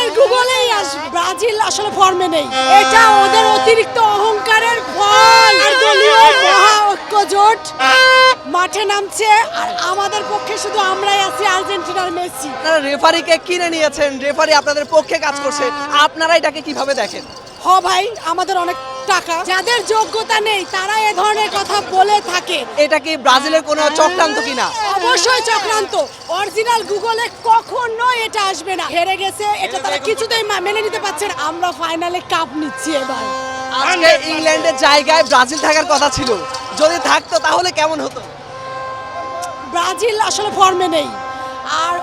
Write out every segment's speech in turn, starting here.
ব্রাজিলের গুগলেই আসবে। ব্রাজিল আসলে ফর্মে নেই, এটা ওদের অতিরিক্ত অহংকারের ফল। আর দলীয় মহা ঐক্য জোট মাঠে নামছে, আর আমাদের পক্ষে শুধু আমরাই আছি, আর্জেন্টিনার মেসি। আপনারা রেফারিকে কিনে নিয়েছেন, রেফারি আপনাদের পক্ষে কাজ করছে, আপনারা এটাকে কিভাবে দেখেন? ভাই, আমাদের অনেক টাকা, যাদের যোগ্যতা নেই তারা এ ধরনের কথা বলে থাকে। এটা কি ব্রাজিলের কোনো চক্রান্ত কিনা? অবশ্যই চক্রান্ত। অরিজিনাল গুগলে কখনো এটা আসবে না। হেরে গেছে, এটা তারা কিছুতেই মেনে নিতে পারছে না। আমরা ফাইনালে কাপ নিচ্ছি এবার। আজকে ইংল্যান্ডের জায়গায় ব্রাজিল থাকার কথা ছিল, যদি থাকতো তাহলে কেমন হতো? ব্রাজিল আসলে ফর্মে নেই, আর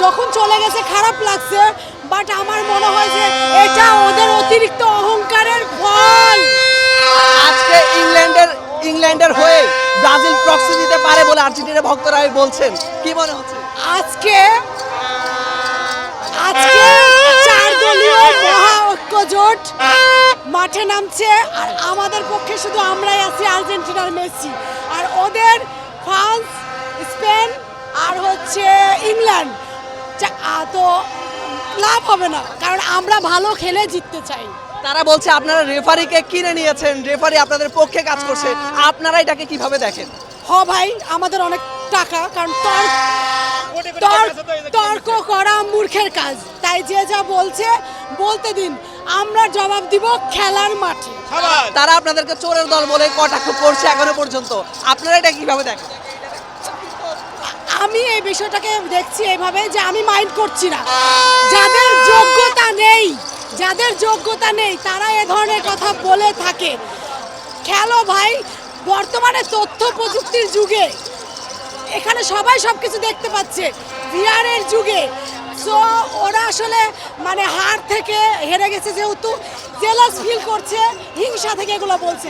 যখন চলে গেছে খারাপ লাগছে, বাট আমার মনে হয় যে এটা ওদের অতিরিক্ত অহংকারের ফল। আজকে ইংল্যান্ডের হয়ে ব্রাজিল প্রক্সি দিতে পারে বলে আর্জেন্টিনা ভক্তরা বলছেন, কি মনে হচ্ছে? আজকে চার দলীয় মহা ঐক্য জোট মাঠে নামছে, আর আমাদের পক্ষে শুধু আমরাই আছি, আর্জেন্টিনার মেসি। আর ওদের ফ্রান্স, স্পেন আর ইংল্যান্ড, তো লাভ হবে না, কারণ আমরা ভালো খেলে জিততে চাই। তারা বলছে আপনারা রেফারিকে কিনে নিয়েছেন, রেফারি আপনাদের পক্ষে কাজ করছে, আপনারা এটাকে কিভাবে দেখেন? ভাই, আমাদের অনেক টাকা, কারণ তর্ক করা মূর্খের কাজ। তাই যে যা বলছে বলতে দিন, আমরা জবাব দিব খেলার মাঠে। তারা আপনাদেরকে চোরের দল বলে কটাক্ষ করছে এখনো পর্যন্ত, আপনারা এটা কিভাবে দেখেন? আমি এই বিষয়টাকে দেখছি এইভাবে যে আমি মাইন্ড করছি না। যাদের যোগ্যতা নেই তারা এ ধরনের কথা বলে থাকে। খেলো ভাই, বর্তমানে তথ্য প্রযুক্তির যুগে এখানে সবাই সবকিছু দেখতে পাচ্ছে, ভিআরের যুগে। সো ওরা আসলে হার থেকে হেরে গেছে যেহেতু জেলাস ফিল করছে, হিংসা থেকে এগুলো বলছে,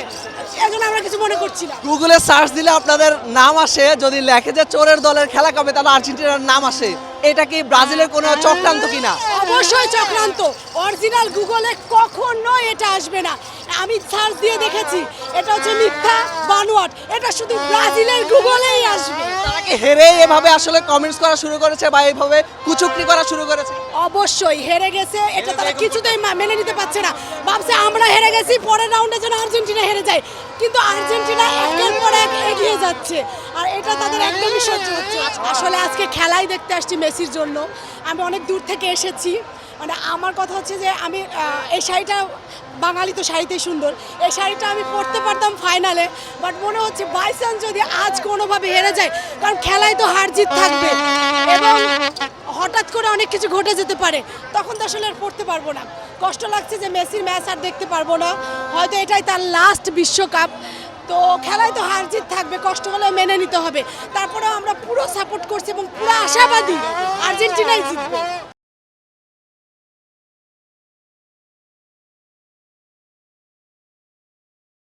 এজন্য আমরা কিছু মনে করছি না। গুগলে সার্চ দিলে আপনাদের নাম আসে, যদি লেখে যে চোরের দলের খেলা কবে, তাহলে আর্জেন্টিনার নাম আসে। এটা কি ব্রাজিলের কোনো চক্রান্ত কিনা? অবশ্যই চক্রান্ত। অরিজিনাল গুগলে কখনো এটা আসবে না। আমি সার্চ দিয়ে দেখেছি, এটা মিথ্যা বানোয়াট, এটা শুধু ব্রাজিলের গুগলেই আসবে। তারা কি হেরে এভাবে আসলে কমেন্টস করা শুরু করেছে বা এইভাবে কুচুক্তি করা শুরু করেছে? অবশ্যই হেরে গেছে, এটা তারা কিছুতেই মেনে নিতে পারছে না। ভাবছে আমরা হেরে গেছি, পরের রাউন্ডে যেন আর্জেন্টিনা হেরে যায়, কিন্তু আর্জেন্টিনা একের পর এক এগিয়ে যাচ্ছে, আর এটা তাদের একদমই সহ্য হচ্ছে। আসলে আজকে খেলাই দেখতে আসছি মেসির জন্য। আমি অনেক দূর থেকে এসেছি। আমার কথা হচ্ছে যে আমি এই শাড়িটা, বাঙালি তো শাড়িতেই সুন্দর, এই শাড়িটা আমি পরতে পারতাম ফাইনালে, বাট মনে হচ্ছে বাই চান্স যদি আজ কোনোভাবে হেরে যায়, কারণ খেলায় তো হার জিত থাকবে এবং হঠাৎ করে অনেক কিছু ঘটে যেতে পারে, তখন তো আসলে আর পড়তে পারবো না। কষ্ট লাগছে যে মেসির ম্যাচ আর দেখতে পারবো না, হয়তো এটাই তার লাস্ট বিশ্বকাপ। তো খেলায় তো হার জিত থাকবে, কষ্ট হলে মেনে নিতে হবে। তারপরেও আমরা পুরো সাপোর্ট করছি এবং পুরো আশাবাদী আর্জেন্টিনাই জিতবে।